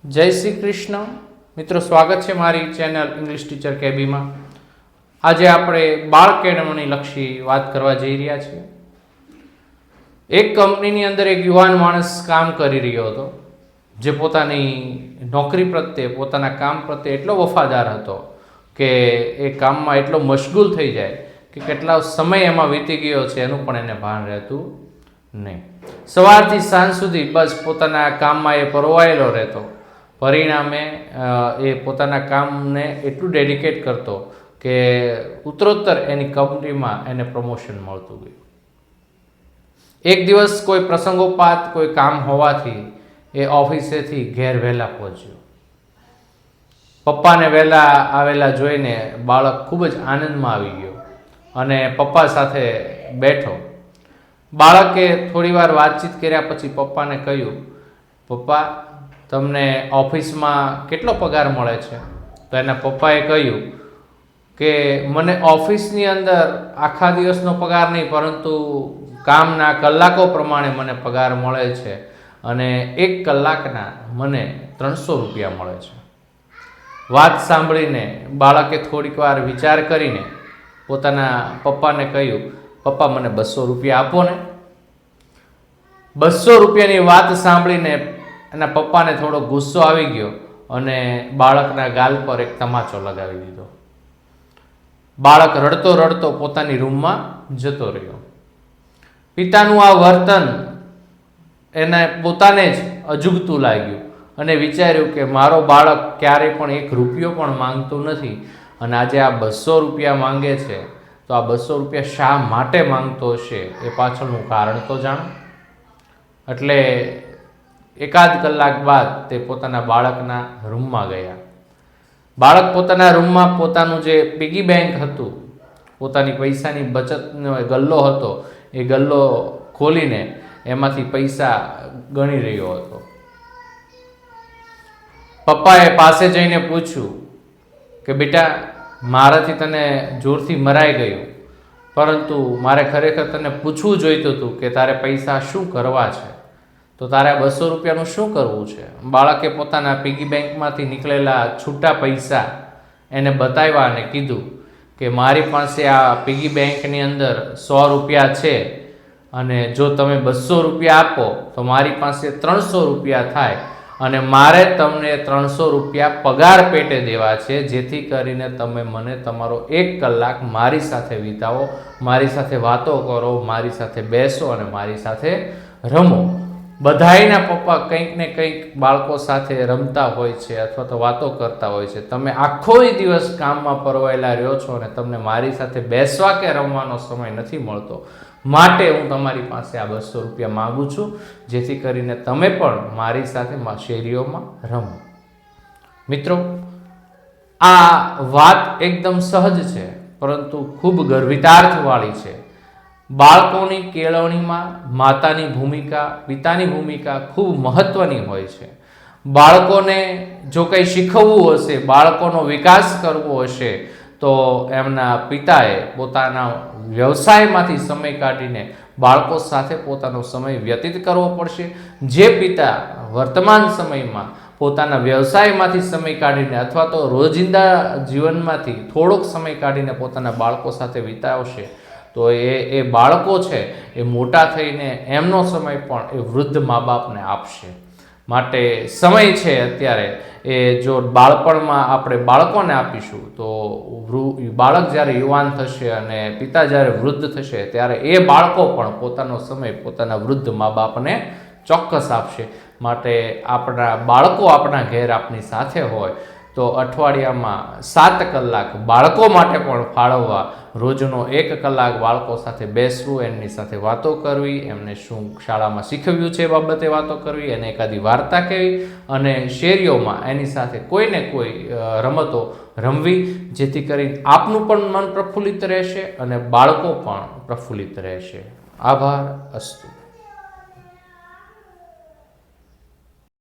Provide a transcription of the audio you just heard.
જય શ્રી કૃષ્ણ મિત્રો, સ્વાગત છે મારી ચેનલ ઇંગ્લિશ ટીચર કેબીમાં. આજે આપણે બાળ કેળવણી લક્ષી વાત કરવા જઈ રહ્યા છીએ. એક કંપનીની અંદર એક યુવાન માણસ કામ કરી રહ્યો હતો, જે પોતાની નોકરી પ્રત્યે, પોતાના કામ પ્રત્યે એટલો વફાદાર હતો કે એ કામમાં એટલો મશગુલ થઈ જાય કે કેટલા સમય એમાં વીતી ગયો છે એનું પણ એને ભાન રહેતું નહીં. સવારથી સાંજ સુધી બસ પોતાના કામમાં એ પરોવાયેલો રહેતો. પરિણામે એ પોતાના કામને એટલું ડેડિકેટ કરતો કે ઉત્તરોત્તર એની કંપનીમાં એને પ્રમોશન મળતું ગયું. એક દિવસ કોઈ પ્રસંગોપાત કોઈ કામ હોવાથી એ ઓફિસેથી ઘેર વહેલા પહોંચ્યો. પપ્પાને વહેલા આવેલા જોઈને બાળક ખૂબ જ આનંદમાં આવી ગયો અને પપ્પા સાથે બેઠો. બાળકે થોડી વાર વાતચીત કર્યા પછી પપ્પાને કહ્યું, પપ્પા, તમને ઓફિસમાં કેટલો પગાર મળે છે? તો એના પપ્પાએ કહ્યું કે મને ઓફિસની અંદર આખા દિવસનો પગાર નહીં, પરંતુ કામના કલાકો પ્રમાણે મને પગાર મળે છે અને 1 કલાકના મને 300 રૂપિયા મળે છે. વાત સાંભળીને બાળકે થોડીક વાર વિચાર કરીને પોતાના પપ્પાને કહ્યું, પપ્પા, મને 200 રૂપિયા આપો ને. 200 રૂપિયાની વાત સાંભળીને એના પપ્પાને થોડો ગુસ્સો આવી ગયો અને બાળકના ગાલ પર એક તમાચો લગાવી દીધો. બાળક રડતો રડતો પોતાની રૂમમાં જતો રહ્યો. પિતાનું આ વર્તન એને પોતાને જ અજુગતું લાગ્યું અને વિચાર્યું કે મારો બાળક ક્યારેય પણ 1 રૂપિયો પણ માંગતું નથી અને આજે આ 200 રૂપિયા માંગે છે, તો આ 200 રૂપિયા શા માટે માંગતો હશે એ પાછળનું કારણ તો જાણો. એટલે એકાદ કલાક બાદ તે પોતાના બાળકના રૂમમાં ગયા. બાળક પોતાના રૂમમાં પોતાનું જે પિગી બેંક હતું, પોતાની પૈસાની બચતનો ગલ્લો હતો, એ ગલ્લો ખોલીને એમાંથી પૈસા ગણી રહ્યો હતો. પપ્પાએ પાસે જઈને પૂછ્યું કે બેટા, મારાથી તને જોરથી મરાઈ ગયું, પરંતુ મારે ખરેખર તને પૂછવું જોઈતું હતું કે તારે પૈસા શું કરવા છે, તો તારે 200 રૂપિયાનું શું કરવું છે? બાળકે પોતાના પિગી બેંકમાંથી નીકળેલા છૂટા પૈસા એને બતાવ્યા અને કીધું કે મારી પાસે આ પિગી બેંકની અંદર 100 રૂપિયા છે અને જો તમે 200 રૂપિયા આપો તો મારી પાસે 300 રૂપિયા થાય અને મારે તમને 300 રૂપિયા પગાર પેટે દેવા છે, જેથી કરીને તમે મને તમારો 1 કલાક મારી સાથે વિતાવો, મારી સાથે વાતો કરો, મારી સાથે બેસો અને મારી સાથે રમો. બધાયના પપ્પા કંઈક ને કંઈક બાળકો સાથે રમતા હોય છે અથવા તો વાતો કરતા હોય છે. તમે આખો દિવસ કામમાં પરવાયેલા રહ્યો છો અને તમને મારી સાથે બેસવા કે રમવાનો સમય નથી મળતો, માટે હું તમારી પાસે આ 200 રૂપિયા માગું છું, જેથી કરીને તમે પણ મારી સાથે શેરીઓમાં રમો. મિત્રો, આ વાત એકદમ સહજ છે, પરંતુ ખૂબ ગર્વિતાર્થવાળી છે. બાળકોની કેળવણીમાં માતાની ભૂમિકા, પિતાની ભૂમિકા ખૂબ મહત્વની હોય છે. બાળકોને જો કંઈ શીખવવું હશે, બાળકોનો વિકાસ કરવો હશે, તો એમના પિતાએ પોતાના વ્યવસાયમાંથી સમય કાઢીને બાળકો સાથે પોતાનો સમય વ્યતીત કરવો પડશે. જે પિતા વર્તમાન સમયમાં પોતાના વ્યવસાયમાંથી સમય કાઢીને અથવા તો રોજિંદા જીવનમાંથી થોડોક સમય કાઢીને પોતાના બાળકો સાથે વિતાવશે, તો એ બાળકો છે એ મોટા થઈને એમનો સમય પણ એ વૃદ્ધ મા બાપને આપશે. માટે સમય છે અત્યારે, એ જો બાળપણમાં આપણે બાળકોને આપીશું તો બાળક જ્યારે યુવાન થશે અને પિતા જ્યારે વૃદ્ધ થશે ત્યારે એ બાળકો પણ પોતાનો સમય પોતાના વૃદ્ધ મા બાપને ચોક્કસ આપશે. માટે આપણા બાળકો આપણા ઘેર આપણી સાથે હોય તો અઠવાડિયામાં 7 કલાક બાળકો માટે પણ ફાળવવા, રોજનો 1 કલાક બાળકો સાથે બેસવું, એમની સાથે વાતો કરવી, એમને શું શાળામાં શીખવ્યું છે એ બાબતે વાતો કરવી, એને એકાદી વાર્તા કહેવી અને શેરીઓમાં એની સાથે કોઈને કોઈ રમતો રમવી, જેથી કરીને આપનું પણ મન પ્રફુલ્લિત રહેશે અને બાળકો પણ પ્રફુલ્લિત રહેશે. આભાર. અસ્તુ.